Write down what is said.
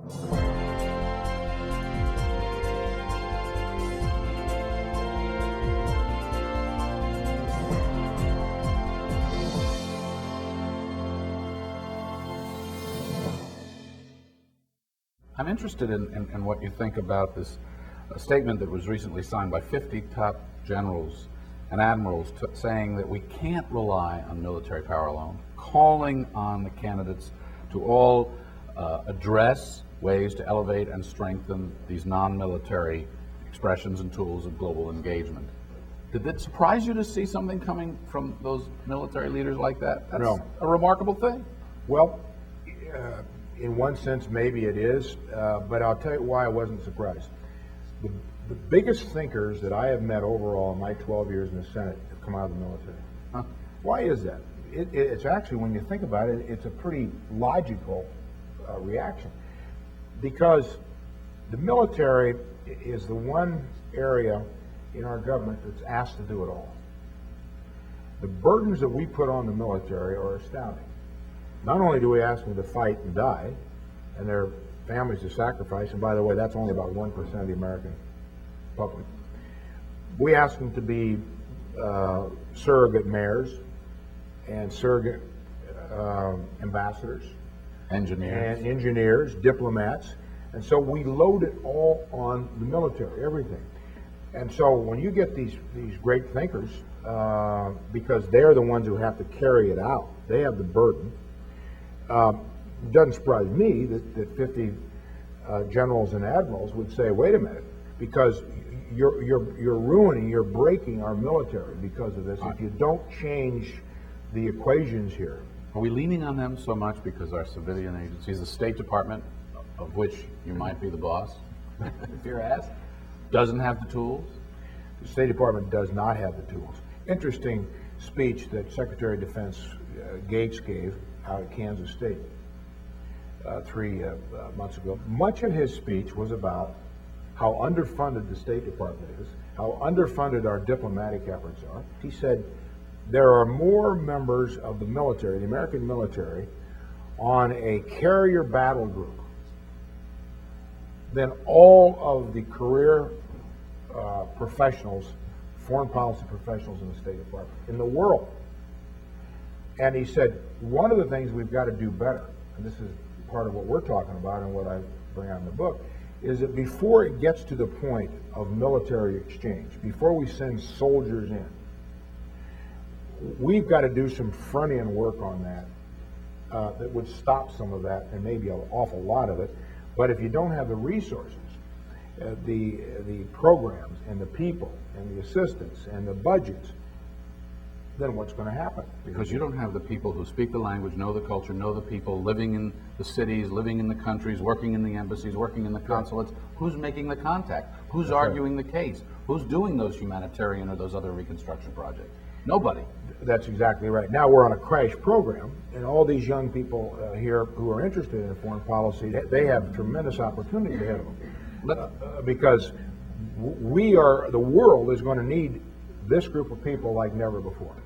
I'm interested in what you think about this statement that was recently signed by 50 top generals and admirals saying that we can't rely on military power alone, calling on the candidates to all address ways to elevate and strengthen these non-military expressions and tools of global engagement. Did it surprise you to see something coming from those military leaders like that? That's No. a remarkable thing. Well, in one sense, maybe it is, but I'll tell you why I wasn't surprised. The biggest thinkers that I have met overall in my 12 years in the Senate have come out of the military. Huh? Why is that? It's actually, when you think about it, it's a pretty logical reaction. Because the military is the one area in our government that's asked to do it all. The burdens that we put on the military are astounding. Not only do we ask them to fight and die, and their families to sacrifice, and by the way, that's only about 1% of the American public. We ask them to be surrogate mayors and surrogate ambassadors, Engineers, diplomats, and so we load it all on the military, everything. And so when you get these great thinkers, because they're the ones who have to carry it out, they have the burden. It doesn't surprise me that 50 generals and admirals would say, "Wait a minute, because you're ruining, you're breaking our military because of this. If you don't change the equations here." Are we leaning on them so much because our civilian agencies, the State Department, of which you might be the boss, if you're asked, doesn't have the tools? The State Department does not have the tools. Interesting speech that Secretary of Defense Gates gave out of Kansas State 3 months ago. Much of his speech was about how underfunded the State Department is, how underfunded our diplomatic efforts are. He said there are more members of the military, the American military, on a carrier battle group than all of the career professionals, foreign policy professionals in the State Department, in the world. And he said, one of the things we've got to do better, and this is part of what we're talking about and what I bring out in the book, is that before it gets to the point of military exchange, before we send soldiers in, we've got to do some front-end work on that that would stop some of that, and maybe an awful lot of it. But if you don't have the resources, the programs and the people and the assistance and the budgets, then what's going to happen? Because you don't have the people who speak the language, know the culture, know the people, living in the cities, living in the countries, working in the embassies, working in the consulates. Who's making the contact? Who's arguing the case? Who's doing those humanitarian or those other reconstruction projects? Nobody. That's exactly right. Now we're on a crash program, and all these young people here who are interested in foreign policy, they have tremendous opportunity ahead of them. Because the world is going to need this group of people like never before.